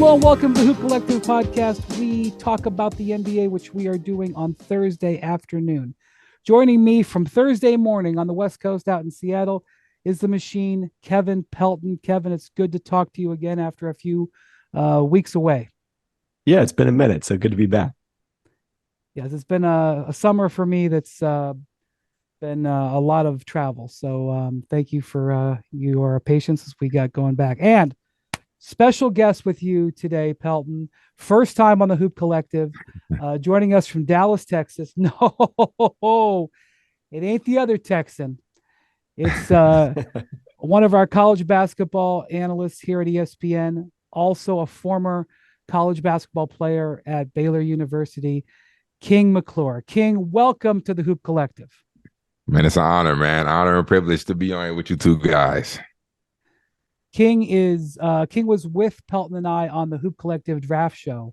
Hello and welcome to the Hoop Collective podcast. We talk about the NBA, which we are doing on Thursday afternoon. Joining me from Thursday morning on the West Coast out in Seattle is the machine, Kevin Pelton. Kevin, it's good to talk to you again after a few weeks away. Yeah, it's been a minute, so good to be back. Yes, it's been a summer for me that's been a lot of travel. So thank you for your patience as we got going back. And special guest with you today, Pelton. First time on the Hoop Collective, joining us from Dallas, Texas. No, it ain't the other Texan. It's one of our college basketball analysts here at ESPN, also a former college basketball player at Baylor University, King McClure. King, welcome to the Hoop Collective. Man, it's an honor, man. Honor and privilege to be on here with you two guys. King was with Pelton and I on the Hoop Collective draft show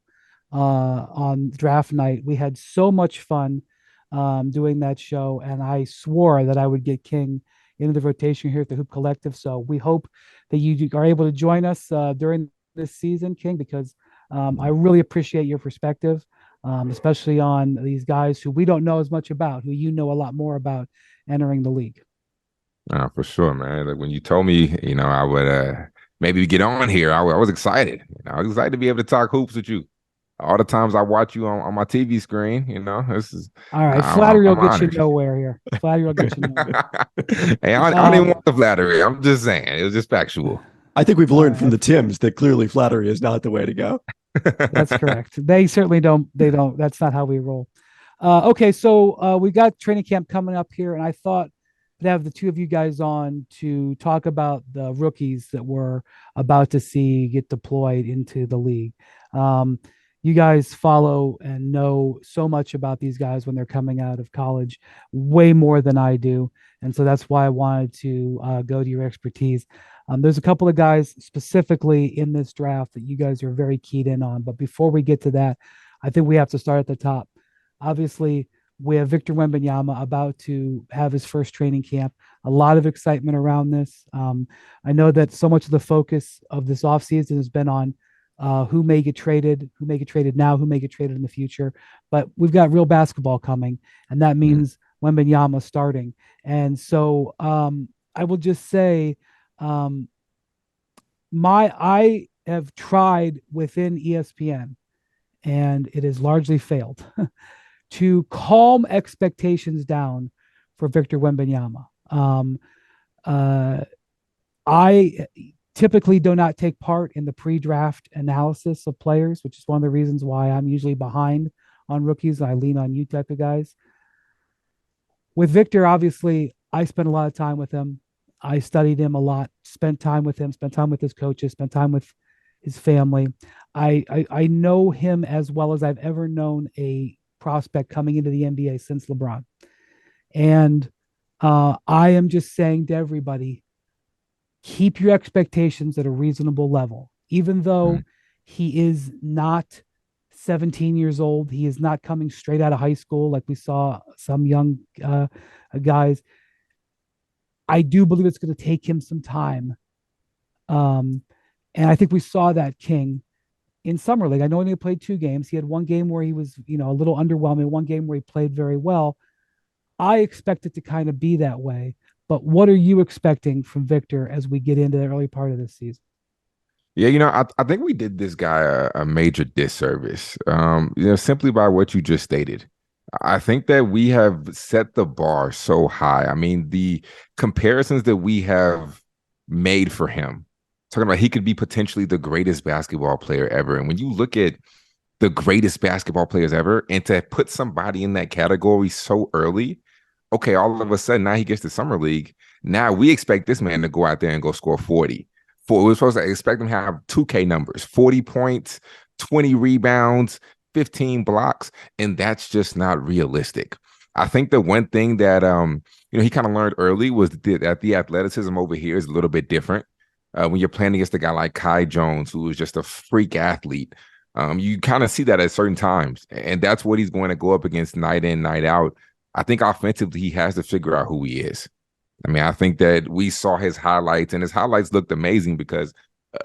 on draft night. We had so much fun doing that show, and I swore that I would get King into the rotation here at the Hoop Collective. So we hope that you are able to join us during this season, King, because I really appreciate your perspective, especially on these guys who we don't know as much about, who you know a lot more about entering the league. For sure, man. Like when you told me, I would maybe get on here, I was excited. I was excited to be able to talk hoops with you. All the times I watch you on my TV screen, this is all right. Flattery will get you nowhere here. Flattery will get you nowhere. Hey, I don't even want the flattery. I'm just saying it was just factual. I think we've learned from the Tims that clearly flattery is not the way to go. That's correct. They certainly don't. They don't. That's not how we roll. Okay, so we got training camp coming up here, and I thought to have the two of you guys on to talk about the rookies that we're about to see get deployed into the league. You guys follow and know so much about these guys when they're coming out of college, way more than I do. And so that's why I wanted to go to your expertise. There's a couple of guys specifically in this draft that you guys are very keyed in on. But before we get to that, I think we have to start at the top. Obviously, we have Victor Wembanyama about to have his first training camp. A lot of excitement around this. I know that so much of the focus of this offseason has been on who may get traded now, who may get traded in the future. But we've got real basketball coming, and that means Wembanyama starting. And so I will just say I have tried within ESPN, and it has largely failed to calm expectations down for Victor Wembanyama. I typically do not take part in the pre-draft analysis of players, which is one of the reasons why I'm usually behind on rookies. I lean on you type of guys. With Victor, obviously, I spent a lot of time with him. I studied him a lot, spent time with him, spent time with his coaches, spent time with his family. I know him as well as I've ever known a prospect coming into the NBA since LeBron. And I am just saying to everybody, keep your expectations at a reasonable level. Even though he is not 17 years old, he is not coming straight out of high school like we saw some young guys. I do believe it's going to take him some time. And I think we saw that, King, in Summer League. I know he only played 2 games. He had one game where he was, a little underwhelming, one game where he played very well. I expect it to kind of be that way. But what are you expecting from Victor as we get into the early part of this season? Yeah, I think we did this guy a major disservice, simply by what you just stated. I think that we have set the bar so high. I mean, the comparisons that we have made for him, talking about he could be potentially the greatest basketball player ever. And when you look at the greatest basketball players ever, and to put somebody in that category so early, okay, all of a sudden now he gets to Summer League. Now we expect this man to go out there and go score 40. We're supposed to expect him to have 2K numbers, 40 points, 20 rebounds, 15 blocks, and that's just not realistic. I think the one thing that he kind of learned early was that the athleticism over here is a little bit different. When you're playing against a guy like Kai Jones, who is just a freak athlete, you kind of see that at certain times, and that's what he's going to go up against night in, night out. I think offensively, he has to figure out who he is. I mean, I think that we saw his highlights, and his highlights looked amazing because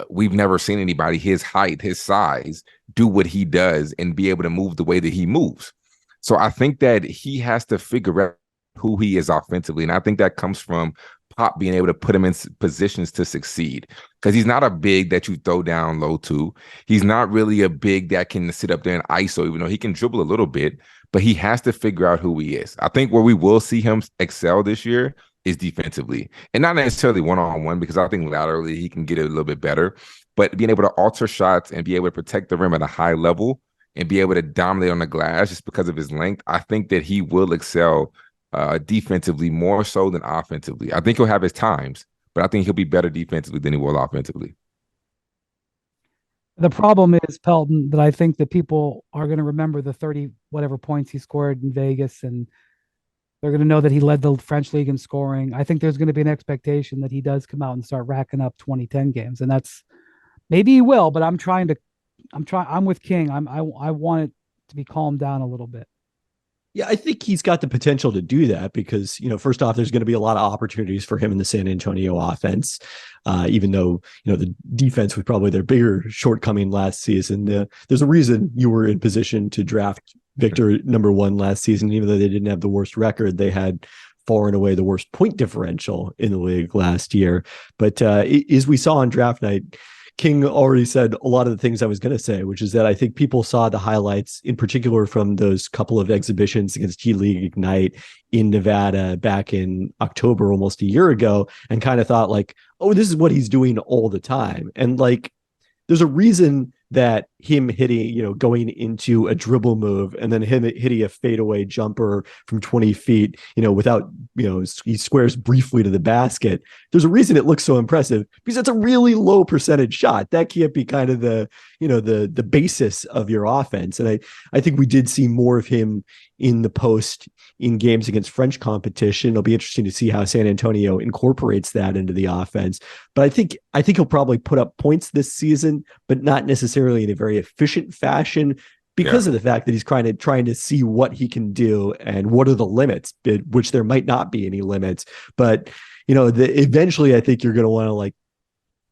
we've never seen anybody his height, his size, do what he does and be able to move the way that he moves. So I think that he has to figure out who he is offensively. And I think that comes from Pop being able to put him in positions to succeed, because he's not a big that you throw down low to. He's not really a big that can sit up there and ISO, even though he can dribble a little bit, but he has to figure out who he is. I think where we will see him excel this year is defensively, and not necessarily one-on-one, because I think laterally he can get it a little bit better, but being able to alter shots and be able to protect the rim at a high level and be able to dominate on the glass just because of his length, I think that he will excel defensively more so than offensively. I think he'll have his times, but I think he'll be better defensively than he will offensively. The problem is, Pelton, that I think that people are going to remember the 30 whatever points he scored in Vegas, and they're going to know that he led the French league in scoring. I think there's going to be an expectation that he does come out and start racking up 20-10 games. And that's, maybe he will, but I'm with King. I want it to be calmed down a little bit. Yeah, I think he's got the potential to do that because, first off, there's going to be a lot of opportunities for him in the San Antonio offense, even though, the defense was probably their bigger shortcoming last season. There's a reason you were in position to draft Victor number 1 last season. Even though they didn't have the worst record, they had far and away the worst point differential in the league last year. But as we saw on draft night, King already said a lot of the things I was going to say, which is that I think people saw the highlights in particular from those couple of exhibitions against G League Ignite in Nevada back in October, almost a year ago, and kind of thought like, oh, this is what he's doing all the time. And like, there's a reason that him hitting, going into a dribble move and then him hitting a fadeaway jumper from 20 feet, without, he squares briefly to the basket. There's a reason it looks so impressive because that's a really low percentage shot. That can't be kind of the basis of your offense. And I think we did see more of him in the post in games against French competition. It'll be interesting to see how San Antonio incorporates that into the offense. But I think he'll probably put up points this season, but not necessarily in a very efficient fashion because of the fact that he's trying to see what he can do and what are the limits, which there might not be any limits. But, eventually I think you're going to want to like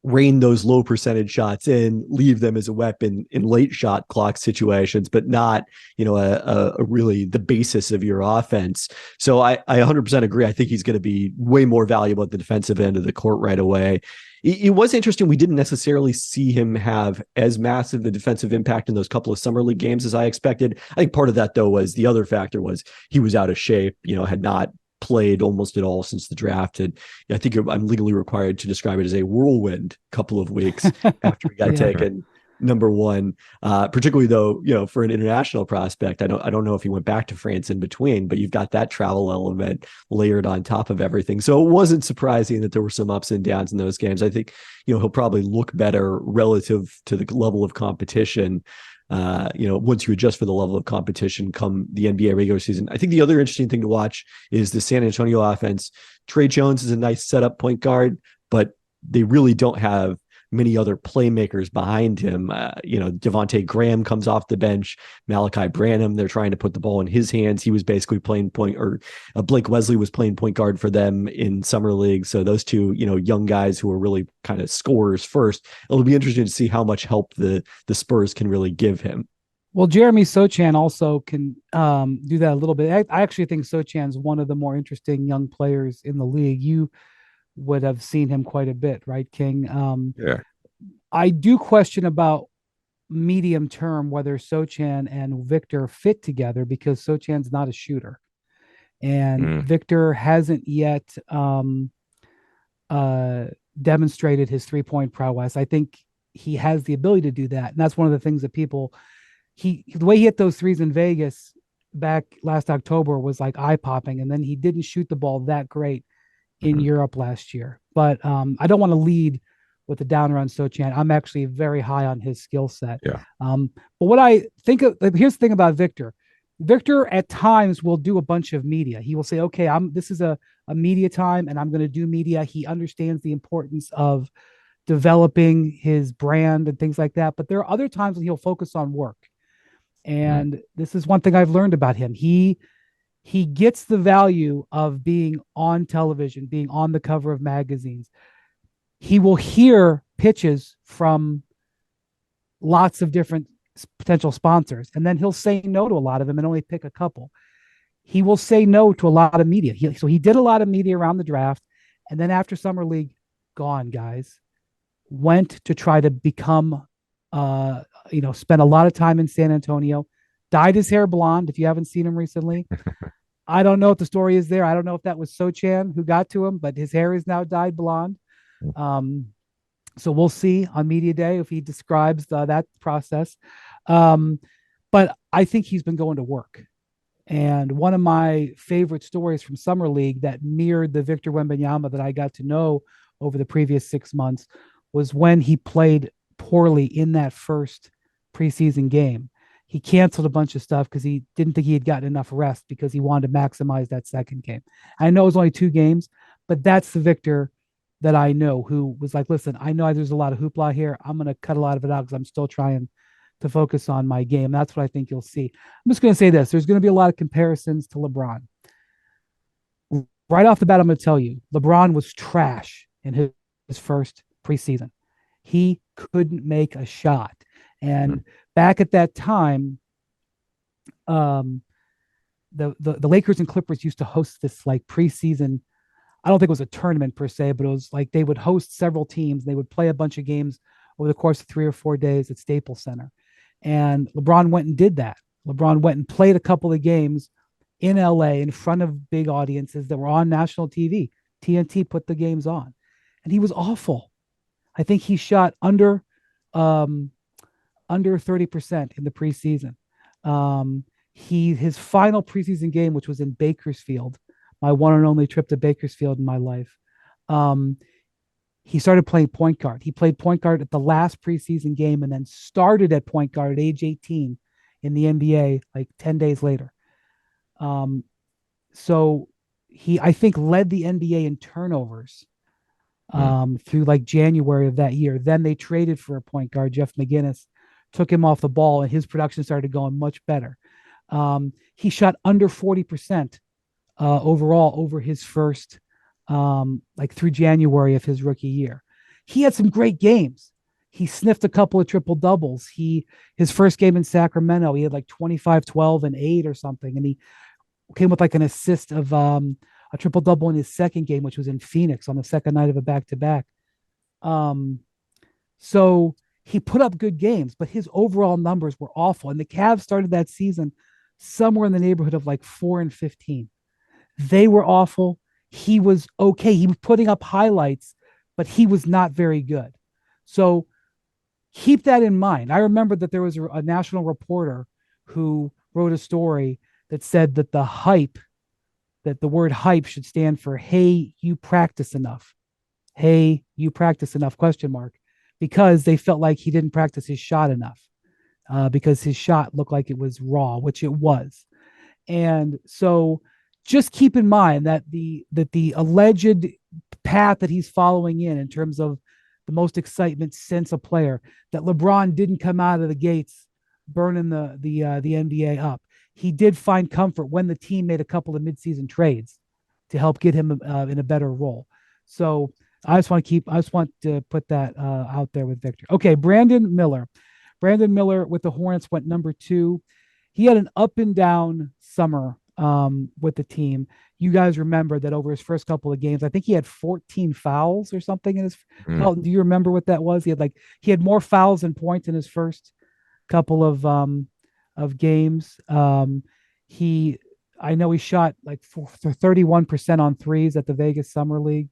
rein those low percentage shots in, leave them as a weapon in late shot clock situations, but not, a really the basis of your offense. So I 100% agree. I think he's going to be way more valuable at the defensive end of the court right away. It was interesting. We didn't necessarily see him have as massive the defensive impact in those couple of summer league games as I expected. I think part of that though was the other factor was he was out of shape, had not played almost at all since the draft. And I think I'm legally required to describe it as a whirlwind couple of weeks after he got taken number 1, particularly though, for an international prospect. I don't know if he went back to France in between, but you've got that travel element layered on top of everything. So it wasn't surprising that there were some ups and downs in those games. I think, he'll probably look better relative to the level of competition once you adjust for the level of competition come the NBA regular season. I think the other interesting thing to watch is the San Antonio offense. Trey Jones is a nice setup point guard, but they really don't have many other playmakers behind him. Devontae Graham comes off the bench. Malachi Branham, they're trying to put the ball in his hands. He was basically playing Blake Wesley was playing point guard for them in summer league. So those two, young guys who are really kind of scorers first. It'll be interesting to see how much help the Spurs can really give him. Well, Jeremy Sochan also can do that a little bit. I actually think Sochan's one of the more interesting young players in the league. You would have seen him quite a bit, right, King? I do question about medium term whether Sochan and Victor fit together because Sochan's not a shooter, and Victor hasn't yet demonstrated his 3-point prowess. I think he has the ability to do that, and that's one of the things that the way he hit those threes in Vegas back last October was like eye popping, and then he didn't shoot the ball that great in Europe last year. But I don't want to lead with the downer on Sochan. I'm actually very high on his skill set. But what I think of, here's the thing about Victor. Victor at times will do a bunch of media. He will say, okay, this is a media time and I'm going to do media. He understands the importance of developing his brand and things like that. But there are other times when he'll focus on work. And this is one thing I've learned about him. He gets the value of being on television, being on the cover of magazines. He will hear pitches from lots of different potential sponsors, and then he'll say no to a lot of them and only pick a couple. He will say no to a lot of media. So he did a lot of media around the draft, and then after summer league, gone, guys. Went to try to become, spent a lot of time in San Antonio. Dyed his hair blonde. If you haven't seen him recently, I don't know what the story is there. I don't know if that was Sochan who got to him, but his hair is now dyed blonde. So we'll see on media day if he describes that process. But I think he's been going to work. And one of my favorite stories from Summer League that mirrored the Victor Wembanyama that I got to know over the previous 6 months was when he played poorly in that first preseason game. He canceled a bunch of stuff because he didn't think he had gotten enough rest because he wanted to maximize that second game. I know it was only 2 games, but that's the Victor that I know who was like, listen, I know there's a lot of hoopla here. I'm going to cut a lot of it out because I'm still trying to focus on my game. That's what I think you'll see. I'm just going to say this. There's going to be a lot of comparisons to LeBron. Right off the bat, I'm going to tell you, LeBron was trash in his first preseason. He couldn't make a shot. And back at that time, the Lakers and Clippers used to host this like preseason. I don't think it was a tournament per se, but it was like they would host several teams. They would play a bunch of games over the course of 3 or 4 days at Staples Center. And LeBron went and did that. LeBron went and played a couple of games in LA in front of big audiences that were on national TV. TNT put the games on, and he was awful. I think he shot under 30% in the preseason. His final preseason game, which was in Bakersfield, my one and only trip to Bakersfield in my life, he started playing point guard. He played point guard at the last preseason game and then started at point guard at age 18 in the NBA like 10 days later. So he, I think, led the NBA in turnovers through like January of that year. Then they traded for a point guard, Jeff McGinnis, took him off the ball, and his production started going much better. He shot under 40% overall over his first, like through January of his rookie year. He had some great games. He sniffed a couple of triple doubles. His first game in Sacramento, he had like 25, 12, and 8 or something. And he came with like an assist of a triple double in his second game, which was in Phoenix on the second night of a back-to-back. So he put up good games, but his overall numbers were awful. And the Cavs started that season somewhere in the neighborhood of like 4-15. They were awful. He was okay. He was putting up highlights, but he was not very good. So keep that in mind. I remember that there was a national reporter who wrote a story that said that that the word hype should stand for, hey, you practice enough. Hey, you practice enough, ? Because they felt like he didn't practice his shot enough, because his shot looked like it was raw, which it was. And so just keep in mind that the alleged path that he's following in terms of the most excitement since a player, that LeBron didn't come out of the gates burning the NBA up. He did find comfort when the team made a couple of midseason trades to help get him in a better role. So I just want to put that out there with Victor. Okay, Brandon Miller with the Hornets went number 2. He had an up and down summer with the team. You guys remember that over his first couple of games, I think he had 14 fouls or something in his. Pelton, do you remember what that was? He had more fouls than points in his first couple of games. I know he shot like 31% on threes at the Vegas Summer League.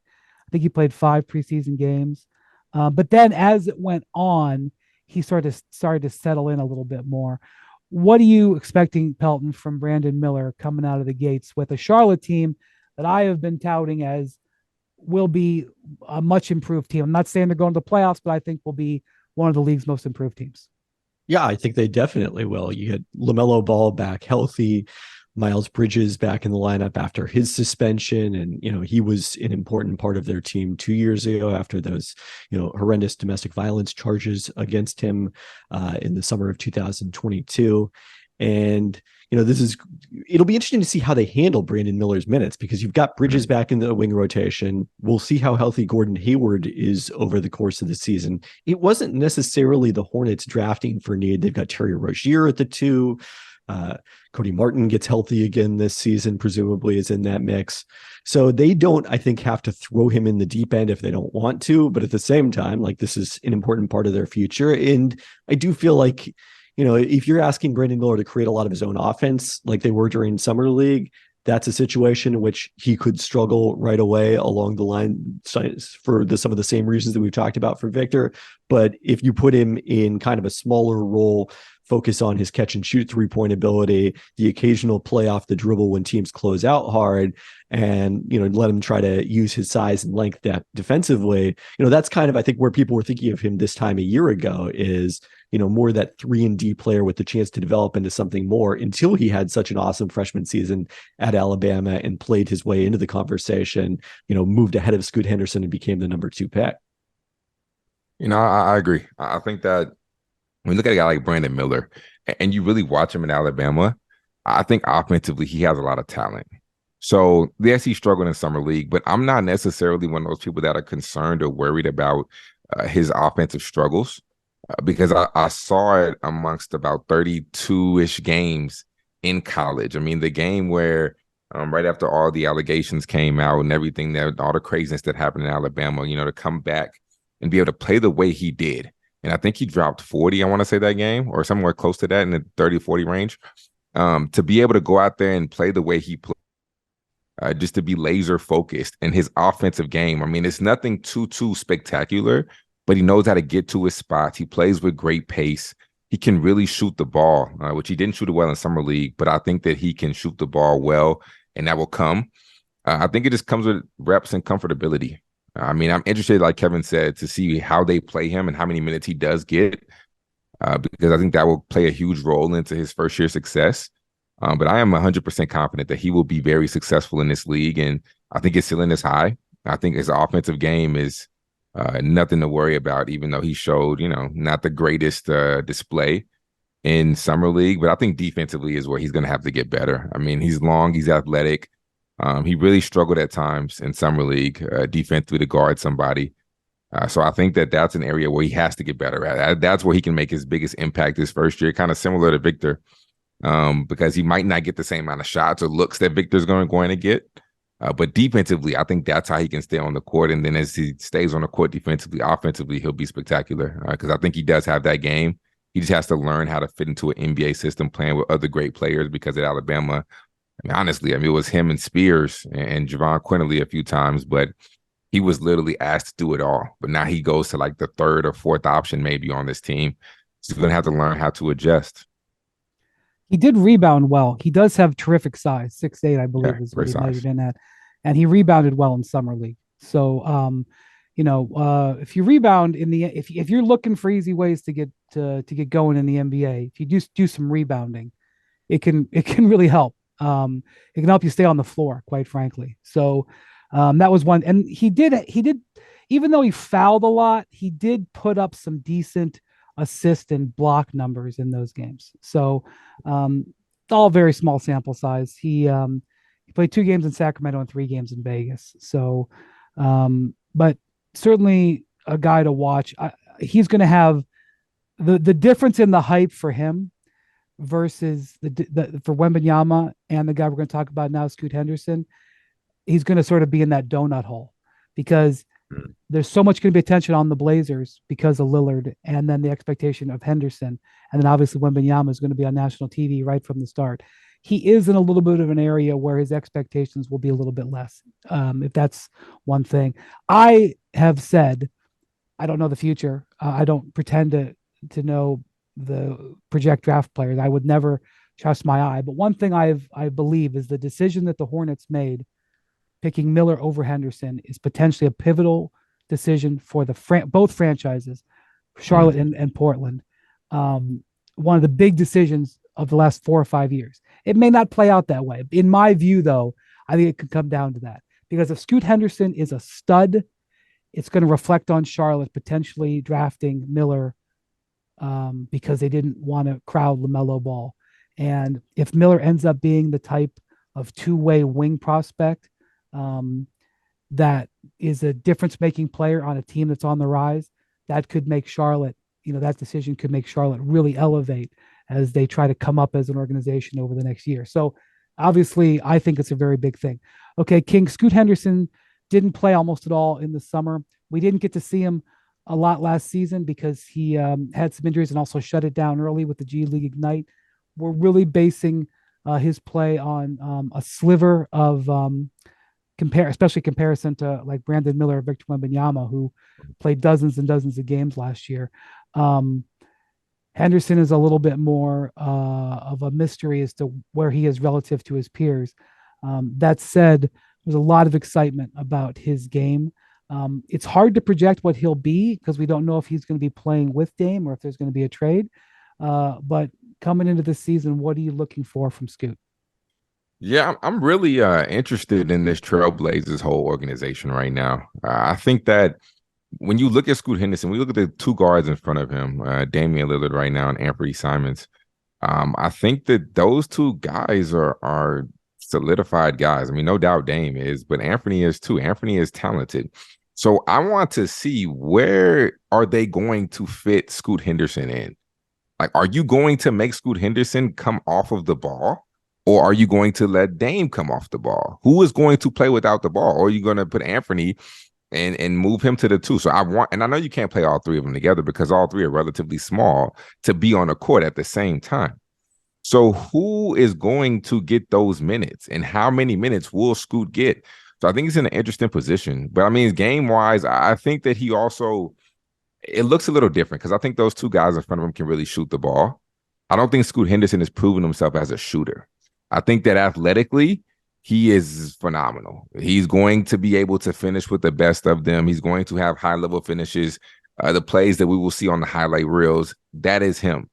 I think he played 5 preseason games. But then as it went on, he started to settle in a little bit more. What are you expecting, Pelton, from Brandon Miller coming out of the gates with a Charlotte team that I have been touting as will be a much improved team? I'm not saying they're going to the playoffs, but I think will be one of the league's most improved teams. Yeah, I think they definitely will. You get LaMelo Ball back healthy, Miles Bridges back in the lineup after his suspension. And, he was an important part of their team 2 years ago after those, horrendous domestic violence charges against him in the summer of 2022. And, it'll be interesting to see how they handle Brandon Miller's minutes, because you've got Bridges back in the wing rotation. We'll see how healthy Gordon Hayward is over the course of the season. It wasn't necessarily the Hornets drafting for need. They've got Terry Rozier at the 2. Cody Martin gets healthy again this season, presumably is in that mix. So they don't, I think, have to throw him in the deep end if they don't want to. But at the same time, like, this is an important part of their future. And I do feel like, if you're asking Brandon Miller to create a lot of his own offense, like they were during Summer League, that's a situation in which he could struggle right away along the line for some of the same reasons that we've talked about for Victor. But if you put him in kind of a smaller role, focus on his catch and shoot 3-point ability, the occasional play off the dribble when teams close out hard, and, let him try to use his size and length defensively, that's kind of, I think, where people were thinking of him this time a year ago is, more that 3-and-D player with the chance to develop into something more, until he had such an awesome freshman season at Alabama and played his way into the conversation, moved ahead of Scoot Henderson and became the number 2 pick. I agree. I think that when you look at a guy like Brandon Miller and you really watch him in Alabama, I think offensively he has a lot of talent. So yes, he struggled in Summer League, but I'm not necessarily one of those people that are concerned or worried about his offensive struggles. Because I saw it amongst about 32-ish games in college. I mean, the game where right after all the allegations came out and everything, all the craziness that happened in Alabama, to come back and be able to play the way he did. And I think he dropped 40, I want to say, that game, or somewhere close to that in the 30-40 range. To be able to go out there and play the way he played, just to be laser focused in his offensive game. I mean, it's nothing too spectacular, but he knows how to get to his spots. He plays with great pace. He can really shoot the ball, which he didn't shoot it well in Summer League, but I think that he can shoot the ball well, and that will come. I think it just comes with reps and comfortability. I mean, I'm interested, like Kevin said, to see how they play him and how many minutes he does get, because I think that will play a huge role into his first-year success. But I am 100% confident that he will be very successful in this league, and I think his ceiling is high. I think his offensive game is nothing to worry about, even though he showed, not the greatest display in Summer League. But I think defensively is where he's going to have to get better. I mean, he's long, he's athletic. He really struggled at times in Summer League defensively to guard somebody. So I think that that's an area where he has to get better at. That's where he can make his biggest impact this first year, kind of similar to Victor, because he might not get the same amount of shots or looks that Victor's going to get. But defensively, I think that's how he can stay on the court. And then as he stays on the court defensively, offensively, he'll be spectacular, because I think he does have that game. He just has to learn how to fit into an NBA system playing with other great players, because at Alabama, honestly, it was him and Spears and Javon Quinterly a few times, but he was literally asked to do it all. But now he goes to like the 3rd or 4th option maybe on this team. So he's going to have to learn how to adjust. He did rebound well. He does have terrific size. 6'8", I believe, is what he measured in at. And he rebounded well in Summer League. So, if you rebound if you're looking for easy ways to get going in the NBA, if you just do some rebounding, it can really help. It can help you stay on the floor, quite frankly. So that was one. And he did, even though he fouled a lot, he did put up some decent assist and block numbers in those games. So all very small sample size. He played 2 games in Sacramento and 3 games in Vegas. So, but certainly a guy to watch. He's going to have the difference in the hype for him versus for Wembanyama and the guy we're going to talk about now, Scoot Henderson. He's going to sort of be in that donut hole, because there's so much going to be attention on the Blazers because of Lillard, and then the expectation of Henderson. And then obviously Wembanyama is going to be on national TV right from the start. He is in a little bit of an area where his expectations will be a little bit less. If that's one thing. I have said, I don't know the future. I don't pretend to know the project draft players. I would never trust my eye. But one thing I believe is the decision that the Hornets made, picking Miller over Henderson, is potentially a pivotal decision for both franchises, Charlotte and Portland. One of the big decisions of the last 4 or 5 years. It may not play out that way. In my view, though, I think it could come down to that. Because if Scoot Henderson is a stud, it's going to reflect on Charlotte potentially drafting Miller because they didn't want to crowd LaMelo Ball. And if Miller ends up being the type of two-way wing prospect that is a difference-making player on a team that's on the rise, that could make Charlotte, that decision could make Charlotte really elevate as they try to come up as an organization over the next year. So obviously, I think it's a very big thing. Okay, King, Scoot Henderson didn't play almost at all in the summer. We didn't get to see him a lot last season because he had some injuries and also shut it down early with the G League Ignite. We're really basing his play on a sliver of especially comparison to like Brandon Miller or Victor Wembanyama, who played dozens and dozens of games last year. Henderson is a little bit more of a mystery as to where he is relative to his peers. That said, there's a lot of excitement about his game. It's hard to project what he'll be because we don't know if he's going to be playing with Dame or if there's going to be a trade. But coming into this season, what are you looking for from Scoot? Yeah, I'm really interested in this Trailblazers whole organization right now. I think that when you look at Scoot Henderson, we look at the two guards in front of him, Damian Lillard right now and Anthony Simons. I think that those two guys are solidified guys. I mean, no doubt Dame is, but Anthony is too. Anthony is talented. So I want to see, where are they going to fit Scoot Henderson in? Like, are you going to make Scoot Henderson come off of the ball? Or are you going to let Dame come off the ball? Who is going to play without the ball? Or are you going to put Anthony and move him to the two? So I know you can't play all three of them together because all three are relatively small to be on the court at the same time. So who is going to get those minutes, and how many minutes will Scoot get? So I think he's in an interesting position. But I mean, game-wise, I think that it looks a little different because I think those two guys in front of him can really shoot the ball. I don't think Scoot Henderson has proven himself as a shooter. I think that athletically, he is phenomenal. He's going to be able to finish with the best of them. He's going to have high-level finishes. The plays that we will see on the highlight reels, that is him.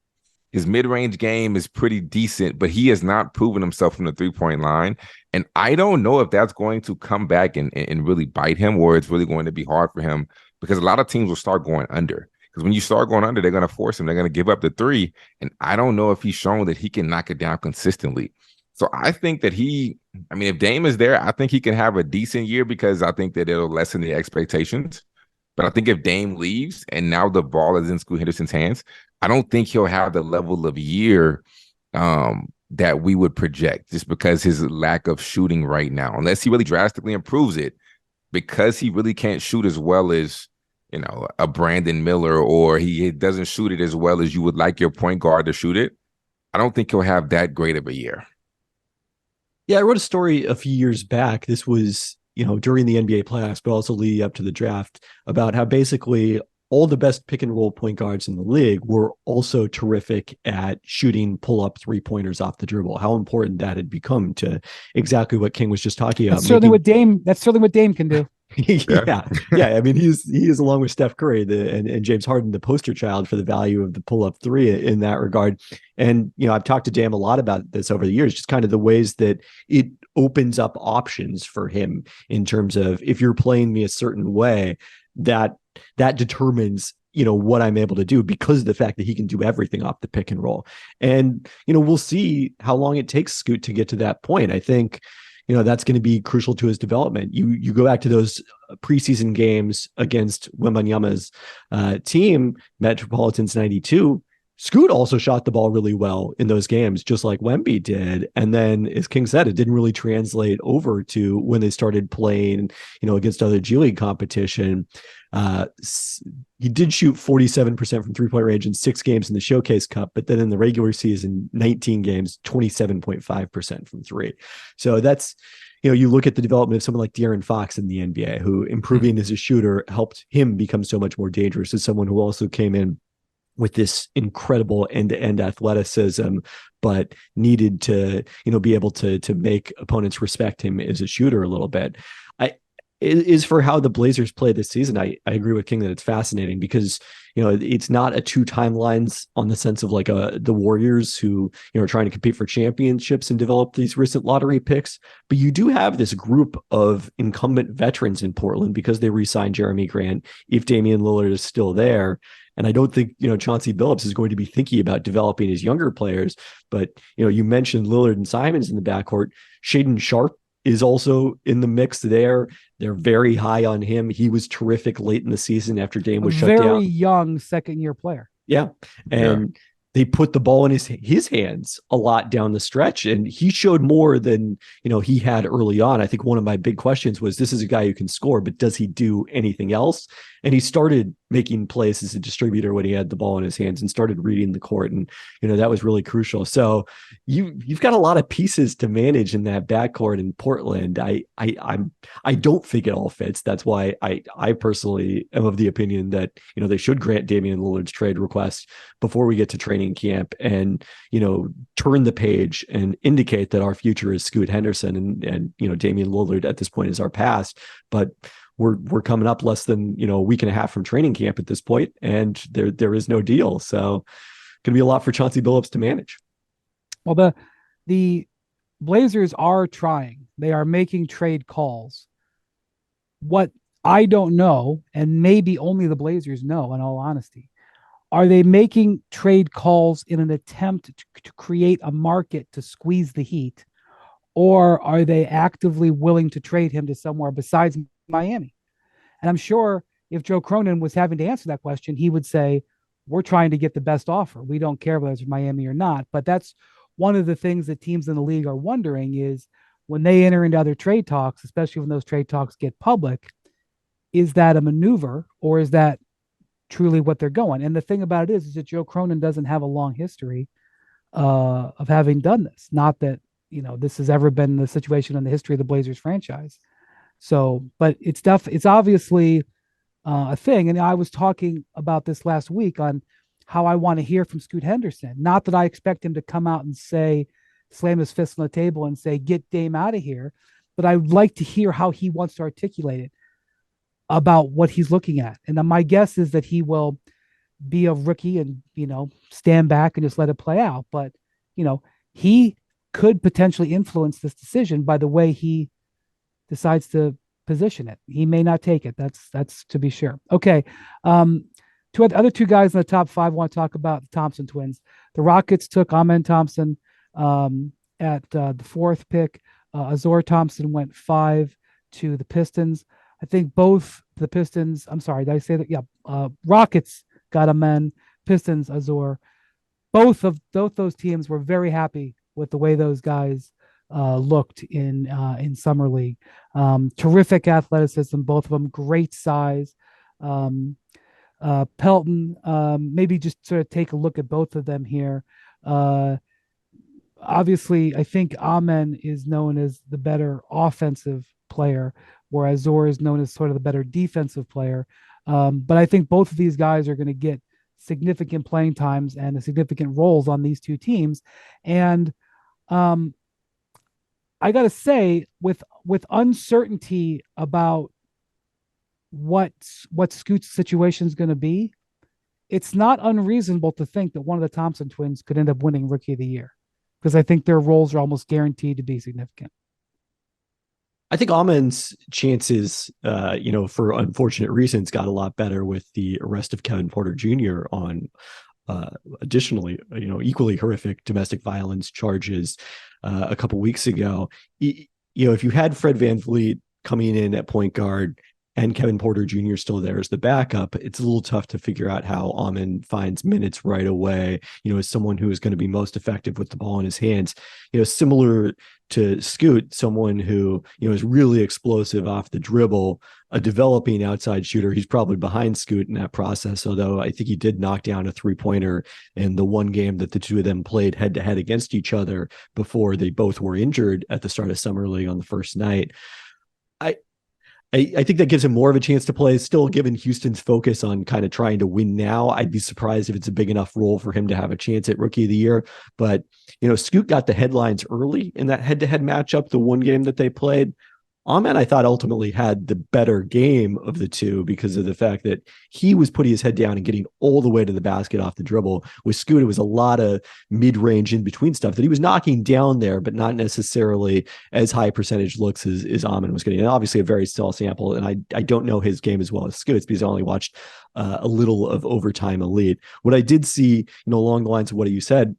His mid-range game is pretty decent, but he has not proven himself from the three-point line. And I don't know if that's going to come back and really bite him, or it's really going to be hard for him, because a lot of teams will start going under. Because when you start going under, they're going to force him. They're going to give up the three. And I don't know if he's shown that he can knock it down consistently. So I think that if Dame is there, I think he can have a decent year, because I think that it'll lessen the expectations. But I think if Dame leaves and now the ball is in Scoot Henderson's hands, I don't think he'll have the level of year that we would project, just because his lack of shooting right now, unless he really drastically improves it, because he really can't shoot as well as, a Brandon Miller, or he doesn't shoot it as well as you would like your point guard to shoot it. I don't think he'll have that great of a year. Yeah, I wrote a story a few years back. This was, during the NBA playoffs, but also leading up to the draft, about how basically all the best pick and roll point guards in the league were also terrific at shooting pull-up three-pointers off the dribble. How important that had become to exactly what King was just talking about. That's certainly what Dame can do. Yeah. I mean, he is along with Steph Curry and James Harden, the poster child for the value of the pull-up three in that regard. And I've talked to Dame a lot about this over the years, just kind of the ways that it opens up options for him in terms of, if you're playing me a certain way, that determines what I'm able to do, because of the fact that he can do everything off the pick and roll. And we'll see how long it takes Scoot to get to that point. I think that's going to be crucial to his development. You go back to those preseason games against Wembanyama's team, Metropolitans 92. Scoot also shot the ball really well in those games, just like Wemby did. And then, as King said, it didn't really translate over to when they started playing, against other G League competition. He did shoot 47% from three-point range in 6 games in the Showcase Cup, but then in the regular season, 19 games, 27.5% from three. So that's, you look at the development of someone like De'Aaron Fox in the NBA, who improving as a shooter helped him become so much more dangerous, as someone who also came in with this incredible end-to-end athleticism, but needed to, be able to make opponents respect him as a shooter a little bit. is for how the Blazers play this season. I agree with King that it's fascinating because, it's not a two timelines on the sense of like the Warriors who, are trying to compete for championships and develop these recent lottery picks. But you do have this group of incumbent veterans in Portland because they re-signed Jeremy Grant if Damian Lillard is still there. And I don't think, Chauncey Billups is going to be thinking about developing his younger players. But, you mentioned Lillard and Simons in the backcourt. Shaedon Sharpe is also in the mix there. They're very high on him. He was terrific late in the season after Dame was shut down. Very young second-year player. Yeah. And they put the ball in his hands a lot down the stretch, and he showed more than, he had early on. I think one of my big questions was, this is a guy who can score, but does he do anything else? And he started making plays as a distributor when he had the ball in his hands and started reading the court. And, that was really crucial. So you've got a lot of pieces to manage in that backcourt in Portland. I don't think it all fits. That's why I personally am of the opinion that, they should grant Damian Lillard's trade request before we get to training camp and, turn the page and indicate that our future is Scoot Henderson and Damian Lillard at this point is our past. But we're coming up less than, a week and a half from training camp at this point, and there is no deal. So going to be a lot for Chauncey Billups to manage. Well, the Blazers are trying. They are making trade calls. What I don't know, and maybe only the Blazers know, in all honesty, are they making trade calls in an attempt to create a market to squeeze the Heat, or are they actively willing to trade him to somewhere besides Miami? And I'm sure if Joe Cronin was having to answer that question, he would say, we're trying to get the best offer. We don't care whether it's Miami or not. But that's one of the things that teams in the league are wondering is when they enter into other trade talks, especially when those trade talks get public, is that a maneuver or is that truly what they're going? And the thing about it is that Joe Cronin doesn't have a long history of having done this. Not that, this has ever been the situation in the history of the Blazers franchise. So, but it's obviously a thing. And I was talking about this last week on how I want to hear from Scoot Henderson. Not that I expect him to come out and say, slam his fist on the table and say, get Dame out of here. But I would like to hear how he wants to articulate it about what he's looking at. And my guess is that he will be a rookie and, stand back and just let it play out. But, he could potentially influence this decision by the way he decides to position it. He may not take it. That's to be sure. Okay. Other two guys in the top five I want to talk about the Thompson twins. The Rockets took Amen Thompson at the fourth pick. Ausar Thompson went 5 to the Pistons. I think both the Pistons, I'm sorry, did I say that? Yeah. Rockets got Amen, Pistons, Ausar. Both those teams were very happy with the way those guys looked in summer league. Terrific athleticism, both of them, great size. Pelton, maybe just sort of take a look at both of them here. Obviously, I think Amen is known as the better offensive player, whereas Ausar is known as sort of the better defensive player. But I think both of these guys are going to get significant playing times and significant roles on these two teams. And I got to say, with uncertainty about what Scoot's situation is going to be, it's not unreasonable to think that one of the Thompson twins could end up winning Rookie of the Year, because I think their roles are almost guaranteed to be significant. I think Amen's chances, for unfortunate reasons, got a lot better with the arrest of Kevin Porter Jr. on additionally, equally horrific domestic violence charges a couple weeks ago. If you had Fred VanVleet coming in at point guard and Kevin Porter Jr. still there as the backup, it's a little tough to figure out how Amen finds minutes right away, as someone who is going to be most effective with the ball in his hands, similar to Scoot, someone who, is really explosive off the dribble, a developing outside shooter. He's probably behind Scoot in that process, although I think he did knock down a 3-pointer in the one game that the two of them played head to head against each other before they both were injured at the start of Summer League on the first night. I think that gives him more of a chance to play. Still, given Houston's focus on kind of trying to win now, I'd be surprised if it's a big enough role for him to have a chance at Rookie of the Year. But, Scoot got the headlines early in that head-to-head matchup, the one game that they played. Ahmed, I thought, ultimately had the better game of the two because of the fact that he was putting his head down and getting all the way to the basket off the dribble. With Scoot, it was a lot of mid-range in between stuff that he was knocking down there, but not necessarily as high percentage looks as Ahmed was getting. And obviously a very small sample, and I don't know his game as well as Scoot's because I only watched a little of Overtime Elite. What I did see, along the lines of what you said,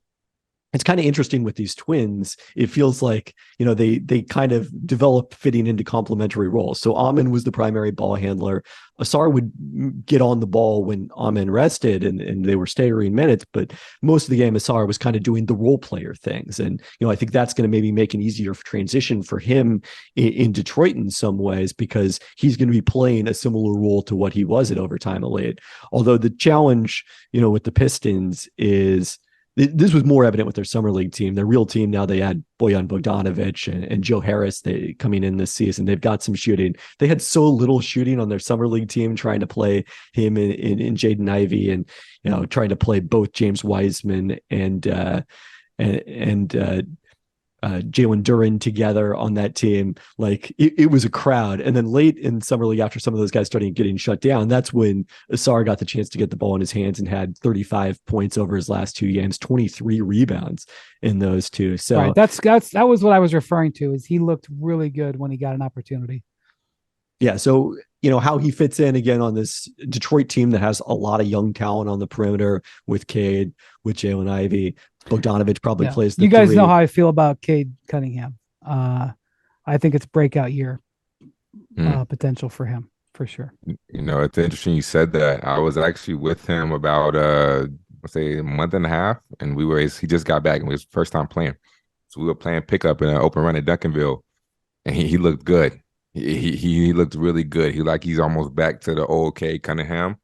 it's kind of interesting with these twins. It feels like, they kind of develop fitting into complementary roles. So Amin was the primary ball handler. Ausar would get on the ball when Amin rested and they were staggering minutes, but most of the game, Ausar was kind of doing the role player things. And, I think that's going to maybe make an easier transition for him in Detroit in some ways, because he's going to be playing a similar role to what he was at Overtime Elite. Although the challenge, with the Pistons is, this was more evident with their summer league team. Their real team now, they had Bojan Bogdanovic and Joe Harris coming in this season. They've got some shooting. They had so little shooting on their summer league team, trying to play him in Jaden Ivey and trying to play both James Wiseman and Jalen Duren together on that team. Like it was a crowd. And then late in summer league, after some of those guys started getting shut down, that's when Ausar got the chance to get the ball in his hands and had 35 points over his last 2 games, 23 rebounds in those two. So right, that was what I was referring to, is he looked really good when he got an opportunity. Yeah. So, how he fits in again on this Detroit team that has a lot of young talent on the perimeter with Cade, with Jalen Ivey. Bogdanovic probably plays the You guys three. know how I feel about Cade Cunningham. I think it's breakout year potential for him, for sure. It's interesting you said that. I was actually with him about let's say a month and a half, and he just got back and it was his first time playing. So we were playing pickup in an open run at Duncanville, and he looked good. He looked really good. He's almost back to the old Cade Cunningham.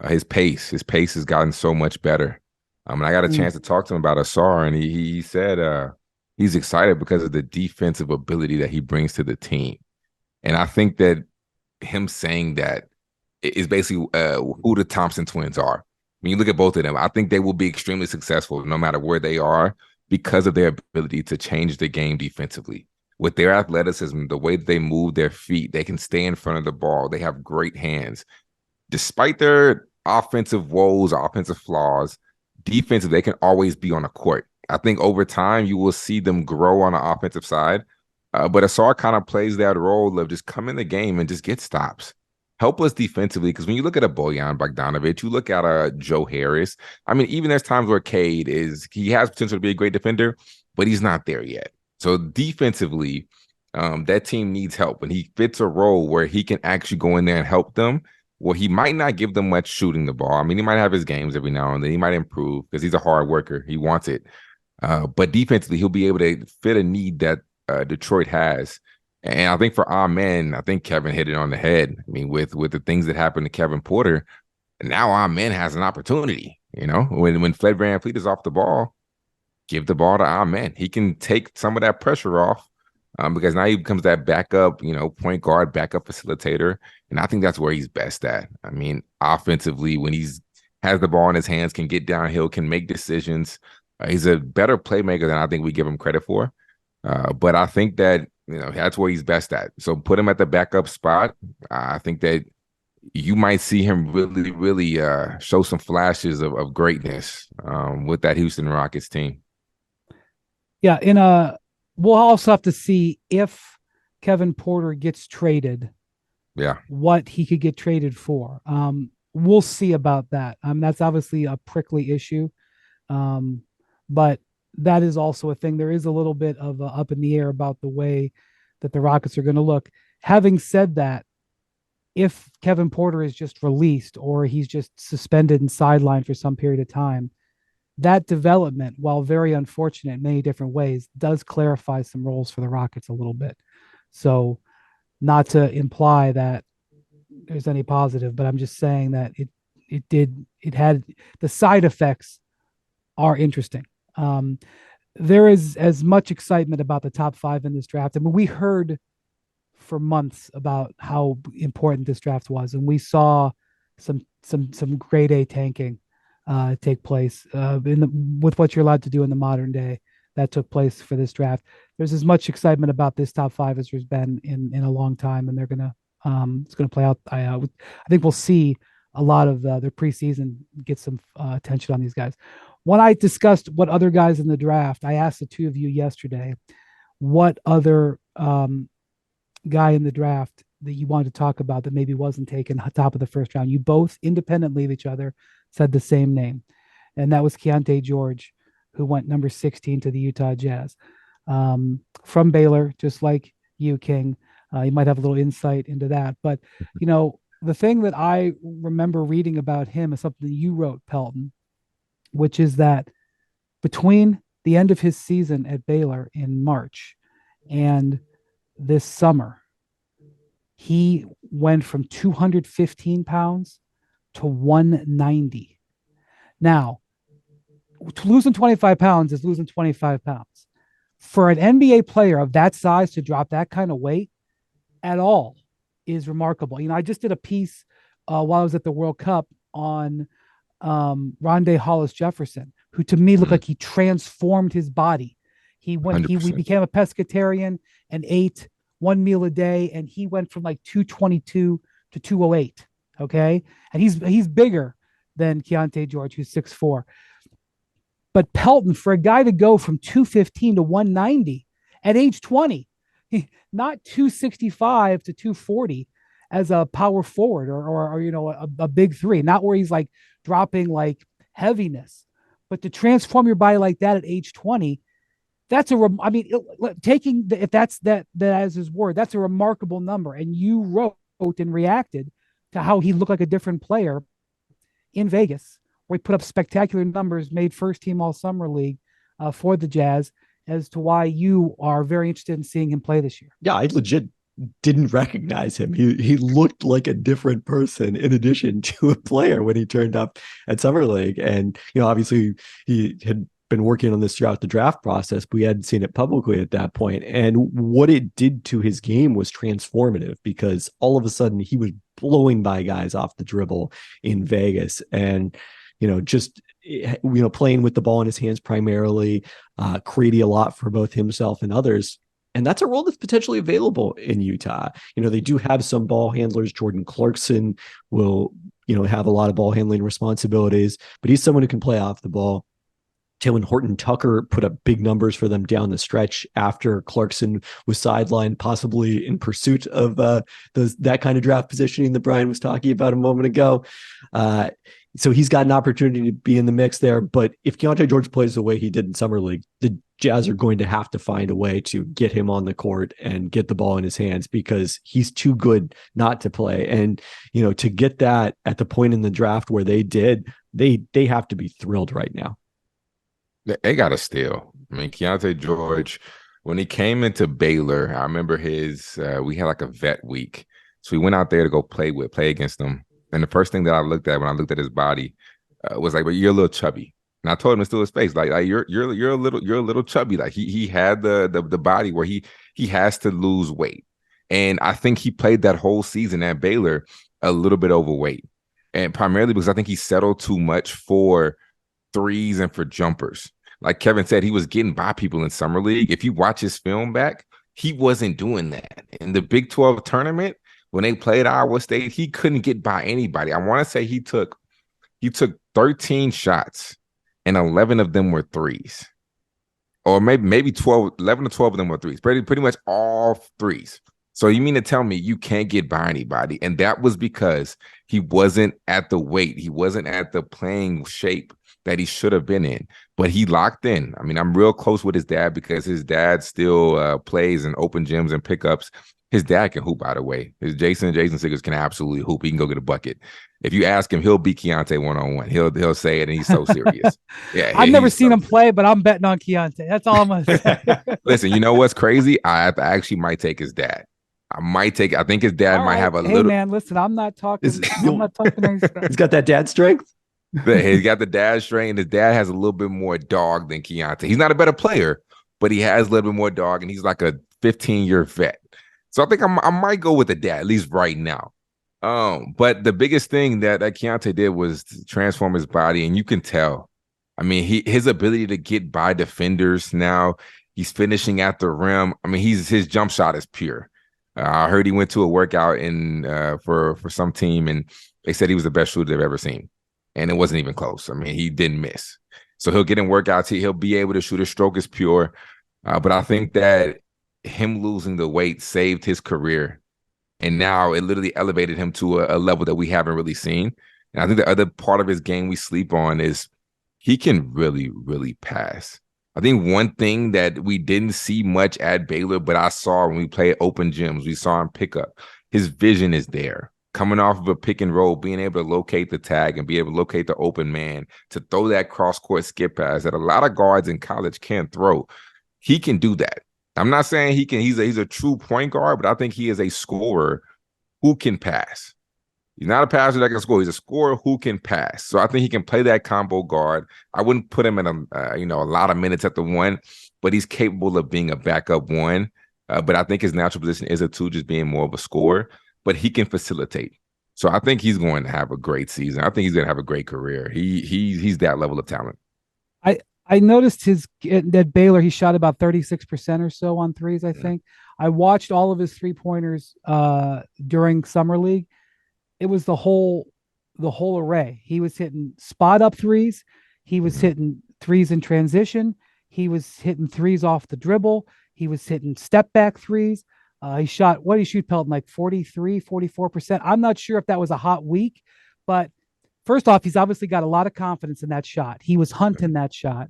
His pace has gotten so much better. And I got a chance to talk to him about Ausar, and he said he's excited because of the defensive ability that he brings to the team. And I think that him saying that is basically who the Thompson twins are. When you look at both of them, I think they will be extremely successful no matter where they are because of their ability to change the game defensively. With their athleticism, the way that they move their feet, they can stay in front of the ball. They have great hands. Despite their offensive woes, offensive flaws, defensive, they can always be on the court. I think over time, you will see them grow on the offensive side. But Ausar kind of plays that role of just come in the game and just get stops. Help us defensively, because when you look at a Bojan Bogdanovic, you look at a Joe Harris. I mean, even there's times where Cade he has potential to be a great defender, but he's not there yet. So defensively, that team needs help, and he fits a role where he can actually go in there and help them. Well, he might not give them much shooting the ball. I mean, he might have his games every now and then. He might improve because he's a hard worker. He wants it. But defensively, he'll be able to fit a need that Detroit has. And I think for Amen, I think Kevin hit it on the head. I mean, with the things that happened to Kevin Porter, now Amen has an opportunity. When Fred VanVleet is off the ball, give the ball to Amen. He can take some of that pressure off. Because now he becomes that backup, point guard, backup facilitator. And I think that's where he's best at. I mean, offensively, when has the ball in his hands, can get downhill, can make decisions. He's a better playmaker than I think we give him credit for. But I think that, that's where he's best at. So put him at the backup spot. I think that you might see him really, really show some flashes of greatness with that Houston Rockets team. Yeah, we'll also have to see if Kevin Porter gets traded. Yeah. What he could get traded for. We'll see about that. That's obviously a prickly issue. But that is also a thing. There is a little bit of up in the air about the way that the Rockets are going to look. Having said that, if Kevin Porter is just released or he's just suspended and sidelined for some period of time, that development, while very unfortunate in many different ways, does clarify some roles for the Rockets a little bit. So not to imply that there's any positive, but I'm just saying that it had the side effects are interesting. There is as much excitement about the top 5 in this draft. I mean, we heard for months about how important this draft was, and we saw some grade A tanking take place with what you're allowed to do in the modern day. that took place for this draft. There's as much excitement about this top 5 as there's been in a long time, and they're gonna it's gonna play out. I think we'll see a lot of their preseason get some attention on these guys. When I discussed what other guys in the draft, I asked the two of you yesterday, what other guy in the draft that you wanted to talk about that maybe wasn't taken top of the first round. You both independently of each other said the same name, and that was Keyonte George, who went number 16 to the Utah Jazz, from Baylor, just like you, King. You might have a little insight into that, but the thing that I remember reading about him is something you wrote, Pelton, which is that between the end of his season at Baylor in March and this summer, he went from 215 pounds to 190. Now, losing 25 pounds is losing 25 pounds. For an NBA player of that size to drop that kind of weight at all is remarkable. I just did a piece while I was at the World Cup on Rondé Hollis Jefferson, who to me looked like he transformed his body. He became a pescatarian and ate one meal a day, and he went from like 222 to 208. Okay. And he's bigger than Keyonte George, who's 6'4". But Pelton, for a guy to go from 215 to 190 at age 20, not 265 to 240 as a power forward or a big three, not where he's like dropping like heaviness, but to transform your body like that at age 20, that's if that's that as his word, that's a remarkable number. And you wrote and reacted to how he looked like a different player in Vegas, where he put up spectacular numbers, made first team all summer league for the Jazz, as to why you are very interested in seeing him play this year. Yeah, I legit didn't recognize him. He looked like a different person in addition to a player when he turned up at Summer League. And, obviously he had been working on this throughout the draft process, but we hadn't seen it publicly at that point. And what it did to his game was transformative, because all of a sudden he was blowing by guys off the dribble in Vegas. And, just playing with the ball in his hands primarily, creating a lot for both himself and others. And that's a role that's potentially available in Utah. They do have some ball handlers. Jordan Clarkson will, have a lot of ball handling responsibilities, but he's someone who can play off the ball. Taylor Horton-Tucker put up big numbers for them down the stretch after Clarkson was sidelined, possibly in pursuit of that kind of draft positioning that Brian was talking about a moment ago. So he's got an opportunity to be in the mix there. But if Keyonte George plays the way he did in Summer League, the Jazz are going to have to find a way to get him on the court and get the ball in his hands, because he's too good not to play. And, to get that at the point in the draft where they did, they have to be thrilled right now. They got to steal. I mean, Keyonte George, when he came into Baylor, I remember we had like a vet week. So we went out there to go play against them. And the first thing that I looked at when I looked at his body was like, but you're a little chubby. And I told him to steal his face. Like you're a little chubby. Like he had the body where he has to lose weight. And I think he played that whole season at Baylor a little bit overweight. And primarily because I think he settled too much for threes and for jumpers. Like Kevin said, he was getting by people in Summer League. If you watch his film back, he wasn't doing that. In the Big 12 tournament, when they played Iowa State, he couldn't get by anybody. I want to say he took 13 shots and 11 of them were threes. Or maybe 11 to 12 of them were threes. Pretty much all threes. So you mean to tell me you can't get by anybody? And that was because he wasn't at the weight. He wasn't at the playing shape that he should have been in, but he locked in. I mean, I'm real close with his dad because his dad still plays in open gyms and pickups. His dad can hoop, by the way. Jason Siggers can absolutely hoop. He can go get a bucket. If you ask him, he'll beat Keyonte one-on-one. He'll say it, and he's so serious. Yeah, I've never seen him play, but I'm betting on Keyonte. That's all I'm going to say. Listen, you know what's crazy? I actually might take his dad. I think his dad might have a little. Hey, man, listen, I'm not talking. I'm not talking any stuff. He's got that dad strength. He's got the dad strength. His dad has a little bit more dog than Keyonte. He's not a better player, but he has a little bit more dog, and he's like a 15-year vet. So I think I might go with the dad, at least right now. But the biggest thing that Keyonte did was transform his body, and you can tell. I mean, his ability to get by defenders now, he's finishing at the rim. I mean, his jump shot is pure. I heard he went to a workout in for some team, and they said he was the best shooter they've ever seen, and it wasn't even close. I mean, he didn't miss. So he'll get in workouts. He'll be able to shoot. His stroke is pure. But I think that him losing the weight saved his career. And now it literally elevated him to a level that we haven't really seen. And I think the other part of his game we sleep on is he can really, really pass. I think one thing that we didn't see much at Baylor, but I saw when we played open gyms, we saw him pick up. His vision is there. Coming off of a pick and roll, being able to locate the tag and be able to locate the open man to throw that cross-court skip pass that a lot of guards in college can't throw. He can do that. I'm not saying he can. He's a true point guard, but I think he is a scorer who can pass. He's not a passer that can score. He's a scorer who can pass. So I think he can play that combo guard. I wouldn't put him in a lot of minutes at the one, but he's capable of being a backup one. But I think his natural position is a two, just being more of a scorer. But he can facilitate. So I think he's going to have a great season. I think he's going to have a great career. He's that level of talent. I noticed at Baylor, he shot about 36% or so on threes, I think. I watched all of his 3-pointers during summer league. It was the whole array. He was hitting spot up threes. He was hitting threes in transition. He was hitting threes off the dribble. He was hitting step back threes. He shot, what did he shoot, Pelton? Like 43, 44%. I'm not sure if that was a hot week, but first off, he's obviously got a lot of confidence in that shot. He was hunting that shot.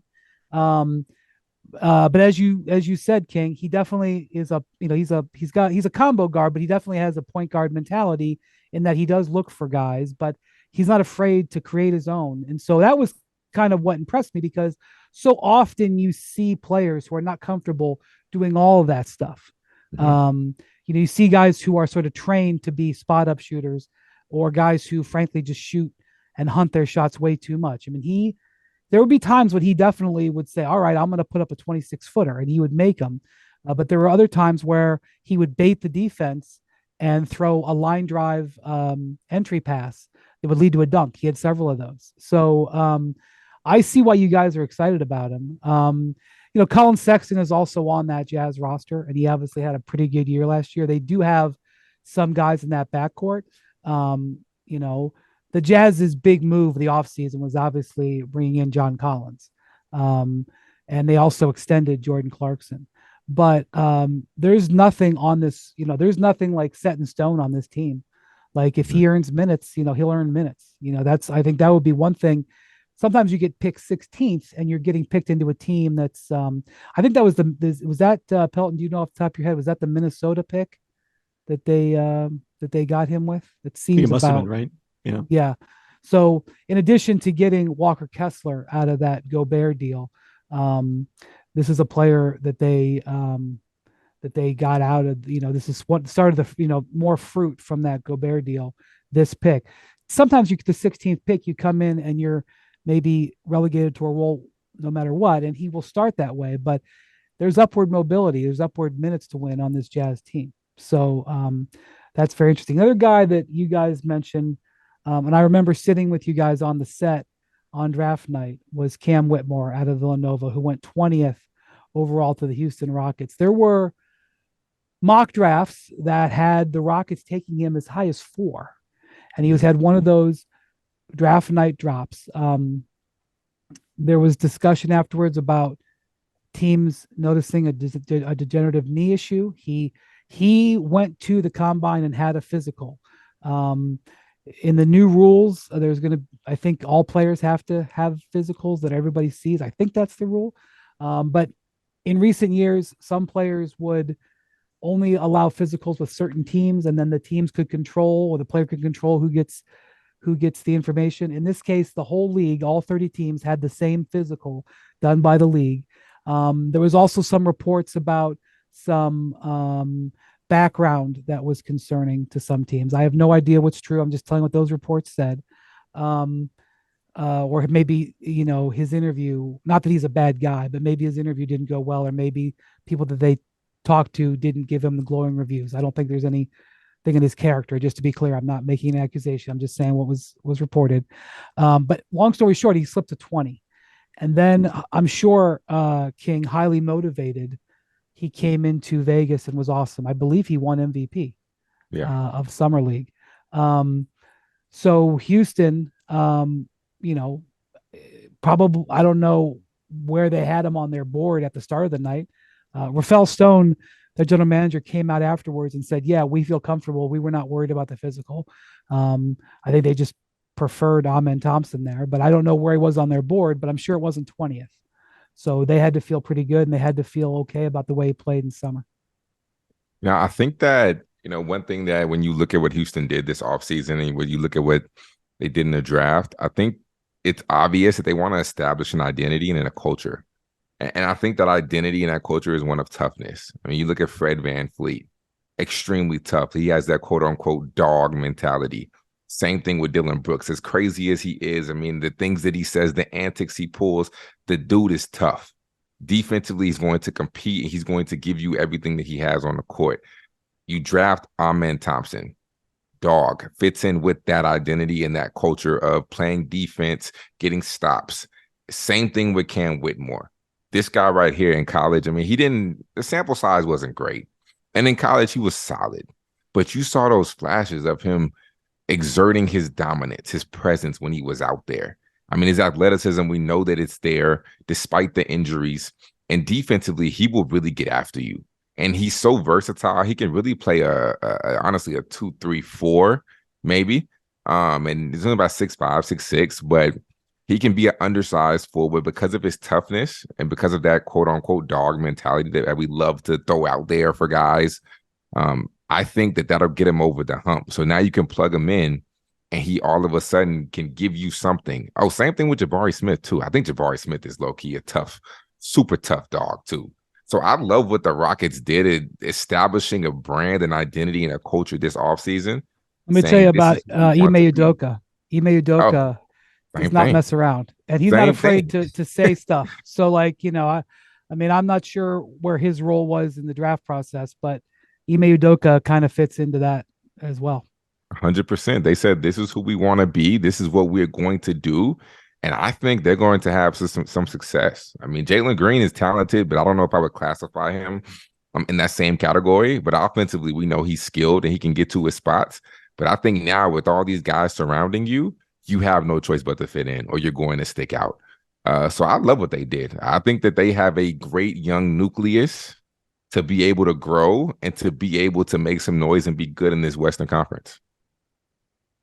But as you said, King, he definitely is he's a combo guard, but he definitely has a point guard mentality in that he does look for guys, but he's not afraid to create his own. And so that was kind of what impressed me, because so often you see players who are not comfortable doing all of that stuff. Mm-hmm. You see guys who are sort of trained to be spot up shooters, or guys who frankly just shoot and hunt their shots way too much. I mean, there would be times when he definitely would say, all right, I'm going to put up a 26-footer, and he would make them. But there were other times where he would bait the defense and throw a line drive entry pass that would lead to a dunk. He had several of those. So I see why you guys are excited about him. Colin Sexton is also on that Jazz roster, and he obviously had a pretty good year last year. They do have some guys in that backcourt. The Jazz's big move the offseason was obviously bringing in John Collins. And they also extended Jordan Clarkson. But there's nothing on this, there's nothing like set in stone on this team. Like if he earns minutes, he'll earn minutes. I think that would be one thing. Sometimes you get picked 16th and you're getting picked into a team that's, I think that was Pelton, do you know off the top of your head, was that the Minnesota pick that they got him with? It seems it must have been, right? Yeah. Yeah. So in addition to getting Walker Kessler out of that Gobert deal, this is a player that they got out of, this is what started the, more fruit from that Gobert deal, this pick. Sometimes you get the 16th pick, you come in and you're maybe relegated to a role no matter what, and he will start that way, but there's upward mobility, there's upward minutes to win on this Jazz team. So that's very interesting. Another guy that you guys mentioned, and I remember sitting with you guys on the set on draft night, was Cam Whitmore out of Villanova, who went 20th overall to the Houston Rockets. There were mock drafts that had the Rockets taking him as high as 4, and he had one of those draft night drops. There was discussion afterwards about teams noticing a degenerative knee issue. He went to the combine and had a physical. In the new rules, I think all players have to have physicals that everybody sees. I think that's the rule. But in recent years, some players would only allow physicals with certain teams, and then the teams could control, or the player could control who gets the information. In this case, the whole league, all 30 teams, had the same physical done by the league. There was also some reports about some background that was concerning to some teams. I have no idea what's true. I'm just telling what those reports said. Or maybe, his interview, not that he's a bad guy, but maybe his interview didn't go well, or maybe people that they talked to didn't give him the glowing reviews. I don't think there's anything in his character. Just to be clear, I'm not making an accusation. I'm just saying what was reported. But long story short, he slipped to 20. And then I'm sure King, highly motivated, he came into Vegas and was awesome. I believe he won MVP Yeah. of Summer League. So Houston, you know, probably, I don't know where they had him on their board at the start of the night. Rafael Stone, the general manager, came out afterwards and said, "Yeah, we feel comfortable. We were not worried about the physical. I think they just preferred Amen Thompson there, but I don't know where he was on their board, but I'm sure it wasn't 20th. So they had to feel pretty good and they had to feel okay about the way he played in summer." Now, I think that, one thing that when you look at what Houston did this offseason and when you look at what they did in the draft, I think it's obvious that they want to establish an identity and a culture. And I think that identity and that culture is one of toughness. I mean, you look at Fred VanVleet, extremely tough. He has that quote unquote dog mentality. Same thing with Dylan Brooks. As crazy as he is, I mean, the things that he says, the antics he pulls, the dude is tough. Defensively, he's going to compete. He's going to give you everything that he has on the court. You draft Amen Thompson. Dog fits in with that identity and that culture of playing defense, getting stops. Same thing with Cam Whitmore. This guy right here in college, I mean, the sample size wasn't great. And in college, he was solid. But you saw those flashes of him exerting his dominance, his presence when he was out there. I mean, his athleticism, we know that it's there despite the injuries. And defensively, he will really get after you. And he's so versatile. He can really play honestly a 2-3-4 maybe. And he's only about 6'5", 6'6", but he can be an undersized forward because of his toughness and because of that quote unquote dog mentality that we love to throw out there for guys. I think that that'll get him over the hump. So now you can plug him in and he all of a sudden can give you something. Oh, same thing with Jabari Smith too. I think Jabari Smith is low-key a tough, super tough dog too. So I love what the Rockets did in establishing a brand and identity and a culture this offseason. Let me tell you about Ime Udoka. Ime Udoka does not mess around, and he's not afraid to say stuff. So, I mean, I'm not sure where his role was in the draft process, but Ime Udoka kind of fits into that as well. 100%. They said, this is who we want to be. This is what we're going to do. And I think they're going to have some success. I mean, Jalen Green is talented, but I don't know if I would classify him in that same category. But offensively, we know he's skilled and he can get to his spots. But I think now with all these guys surrounding you, you have no choice but to fit in or you're going to stick out. So I love what they did. I think that they have a great young nucleus to be able to grow and to be able to make some noise and be good in this Western Conference.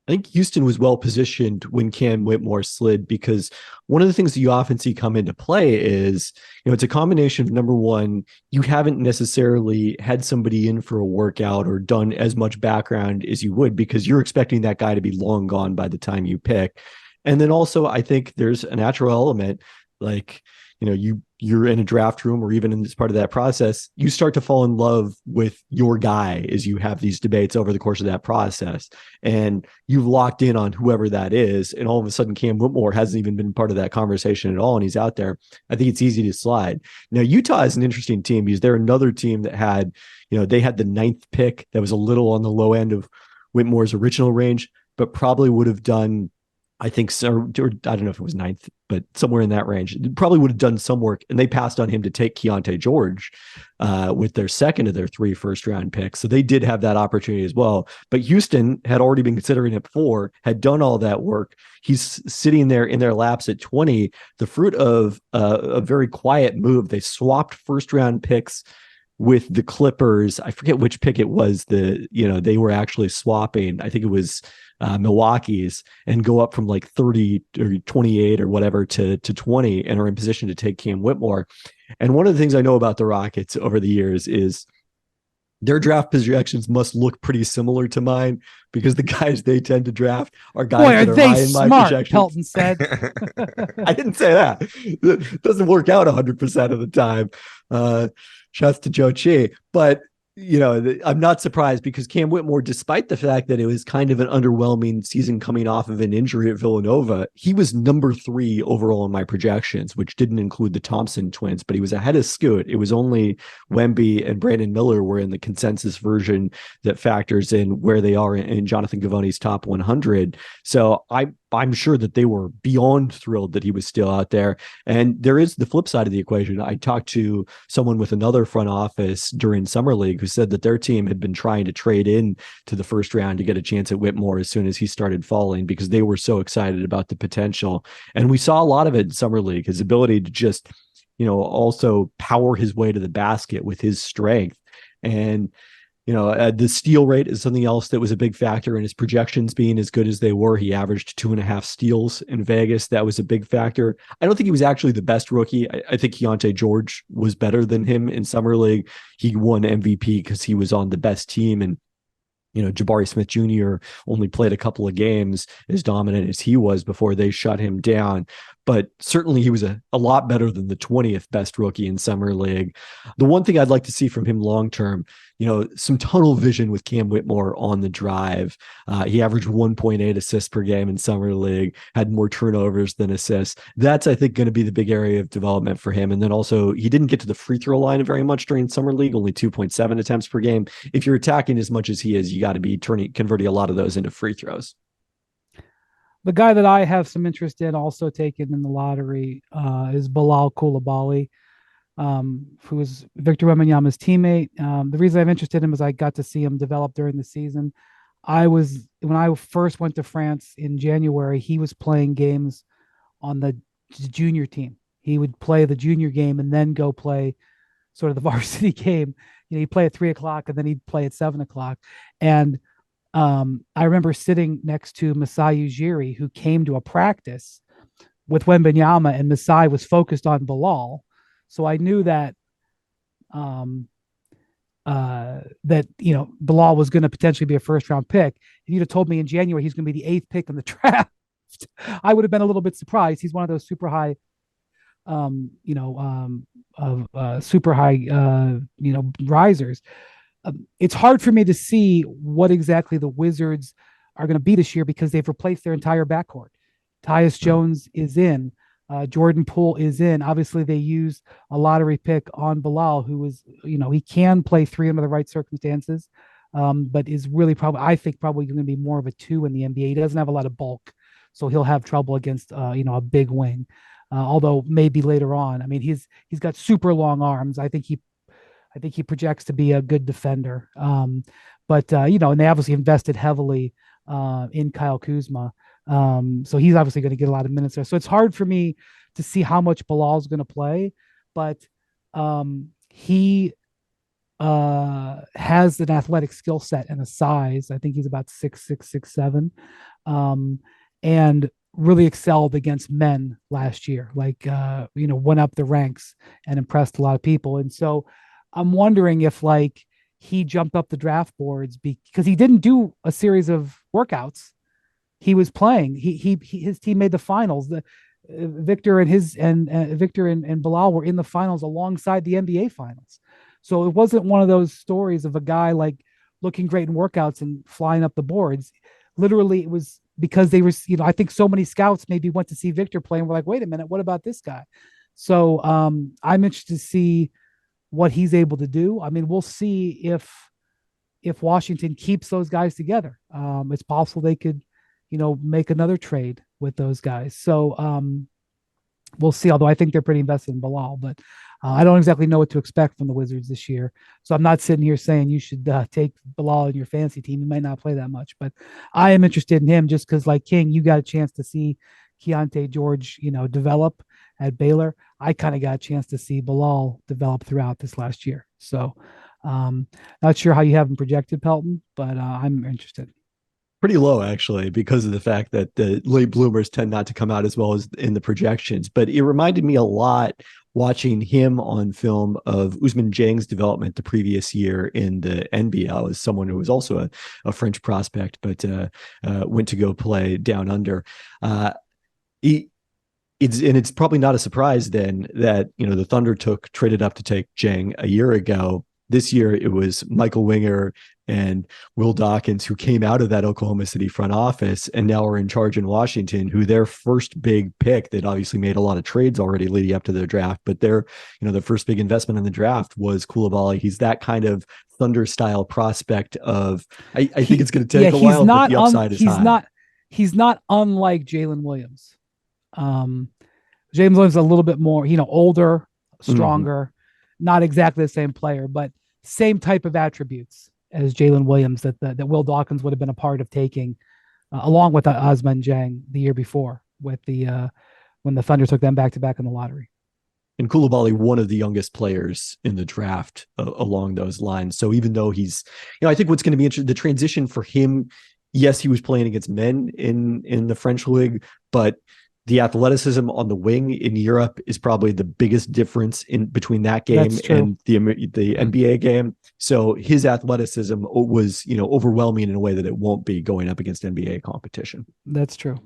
I think Houston was well positioned when Cam Whitmore slid because one of the things that you often see come into play is, it's a combination of, number one, you haven't necessarily had somebody in for a workout or done as much background as you would because you're expecting that guy to be long gone by the time you pick. And then also, I think there's a natural element, like, you're in a draft room or even in this part of that process, you start to fall in love with your guy as you have these debates over the course of that process. And you've locked in on whoever that is. And all of a sudden, Cam Whitmore hasn't even been part of that conversation at all. And he's out there. I think it's easy to slide. Now, Utah is an interesting team because they're another team that had, they had the 9th pick that was a little on the low end of Whitmore's original range, but probably would have done, I think, so, or I don't know if it was 9th, but somewhere in that range. It probably would have done some work, and they passed on him to take Keyonte George with their second of their 3 first-round picks. So they did have that opportunity as well. But Houston had already been considering it before, had done all that work. He's sitting there in their laps at 20, the fruit of a very quiet move. They swapped first-round picks with the Clippers. I forget which pick it was. They were actually swapping. I think it was Milwaukee's, and go up from like 30 or 28 or whatever to 20 and are in position to take Cam Whitmore. And one of the things I know about the Rockets over the years is their draft projections must look pretty similar to mine because the guys they tend to draft are guys that are high in my projections. Pelton said. I didn't say that. It doesn't work out 100% of the time. Shouts to Joe Chi. But I'm not surprised because Cam Whitmore, despite the fact that it was kind of an underwhelming season coming off of an injury at Villanova, he was number 3 overall in my projections, which didn't include the Thompson twins, but he was ahead of Scoot. It was only Wemby and Brandon Miller were in the consensus version that factors in where they are in Jonathan Givony's top 100. So I'm sure that they were beyond thrilled that he was still out there. And there is the flip side of the equation. I talked to someone with another front office during Summer League who said that their team had been trying to trade in to the first round to get a chance at Whitmore as soon as he started falling because they were so excited about the potential. And we saw a lot of it in Summer League, his ability to just, also power his way to the basket with his strength. And the steal rate is something else that was a big factor in his projections being as good as they were. He averaged 2.5 steals in Vegas. That was a big factor. I don't think he was actually the best rookie. I think Keyonte George was better than him in Summer League. He won MVP because he was on the best team. And Jabari Smith Jr. only played a couple of games as dominant as he was before they shut him down. But certainly he was a lot better than the 20th best rookie in Summer League. The one thing I'd like to see from him long-term, some tunnel vision with Cam Whitmore on the drive. He averaged 1.8 assists per game in Summer League, had more turnovers than assists. That's, I think, going to be the big area of development for him. And then also, he didn't get to the free throw line very much during Summer League, only 2.7 attempts per game. If you're attacking as much as he is, you got to be converting a lot of those into free throws. The guy that I have some interest in, also taken in the lottery, is Bilal Coulibaly, who is Victor Wembanyama's teammate. The reason I'm interested in him is I got to see him develop during the season. When I first went to France in January, he was playing games on the junior team. He would play the junior game and then go play sort of the varsity game. He'd play at 3:00 and then he'd play at 7:00. And I remember sitting next to Masai Ujiri, who came to a practice with Wembanyama, and Masai was focused on Bilal. So I knew that Bilal was going to potentially be a first round pick. If you'd have told me in January he's going to be the 8th pick in the draft, I would have been a little bit surprised. He's one of those super high risers. It's hard for me to see what exactly the Wizards are going to be this year because they've replaced their entire backcourt. Tyus Jones is in. Jordan Poole is in. Obviously, they used a lottery pick on Bilal, who is, he can play 3 under the right circumstances, but is really probably going to be more of a 2 in the NBA. He doesn't have a lot of bulk, so he'll have trouble against, a big wing. Although maybe later on, I mean, he's got super long arms. I think he projects to be a good defender. But and they obviously invested heavily in Kyle Kuzma. So he's obviously going to get a lot of minutes there. So it's hard for me to see how much Bilal's going to play, but he has an athletic skill set and a size. I think he's about 6'6", 6'7", and really excelled against men last year. Went up the ranks and impressed a lot of people. And so I'm wondering if he jumped up the draft boards because he didn't do a series of workouts. He was playing. His team made the finals. Victor and Bilal were in the finals alongside the NBA finals. So it wasn't one of those stories of a guy looking great in workouts and flying up the boards. Literally, it was because they were, I think so many scouts maybe went to see Victor play and were like, wait a minute, what about this guy? So I'm interested to see what he's able to do. I mean, we'll see if Washington keeps those guys together. It's possible they could, make another trade with those guys. So we'll see, although I think they're pretty invested in Bilal, but I don't exactly know what to expect from the Wizards this year. So I'm not sitting here saying you should take Bilal in your fantasy team. He might not play that much, but I am interested in him just because, like King, you got a chance to see Keyonte George, develop at Baylor. I kind of got a chance to see Bilal develop throughout this last year. So not sure how you have him projected, Pelton, but I'm interested. Pretty low, actually, because of the fact that the late bloomers tend not to come out as well as in the projections. But it reminded me a lot watching him on film of Ousmane Dieng's development the previous year in the NBL as someone who was also a French prospect, but went to go play down under. It's probably not a surprise then that, the Thunder traded up to take Dieng a year ago. This year, it was Michael Winger and Will Dawkins who came out of that Oklahoma City front office and now are in charge in Washington, who their first big pick, they'd obviously made a lot of trades already leading up to their draft, but their first big investment in the draft was Coulibaly. He's that kind of Thunder style prospect of, I think it's going to take a while, but the upside is high. he's not unlike Jalen Williams. Um, James Williams is a little bit more, older, stronger, not exactly the same player, but same type of attributes as Jalen Williams that Will Dawkins would have been a part of taking, along with Osman Jang the year before with the when the Thunder took them back to back in the lottery. And Koulibaly, one of the youngest players in the draft along those lines. So even though he's, I think what's going to be interesting, the transition for him, yes, he was playing against men in the French league, but the athleticism on the wing in Europe is probably the biggest difference in between that game and the NBA game. So his athleticism was, overwhelming in a way that it won't be going up against NBA competition. That's true.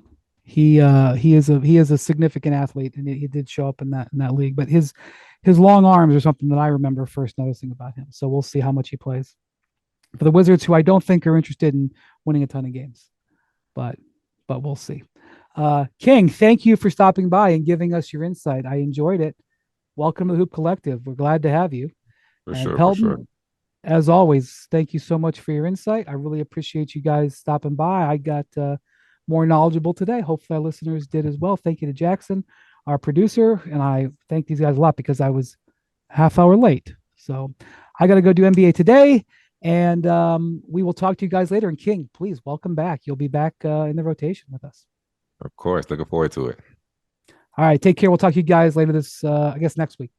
He is a significant athlete, and he did show up in that league. But his long arms are something that I remember first noticing about him. So we'll see how much he plays for the Wizards, who I don't think are interested in winning a ton of games, but we'll see. King, thank you for stopping by and giving us your insight. I enjoyed it. Welcome to the Hoop Collective. We're glad to have you. Pelton, as always, thank you so much for your insight. I really appreciate you guys stopping by. I got more knowledgeable today. Hopefully our listeners did as well. Thank you to Jackson, our producer, and I thank these guys a lot because I was half hour late. So I got to go do NBA today, and we will talk to you guys later. And King, please welcome back. You'll be back in the rotation with us. Of course. Looking forward to it. All right. Take care. We'll talk to you guys later I guess next week.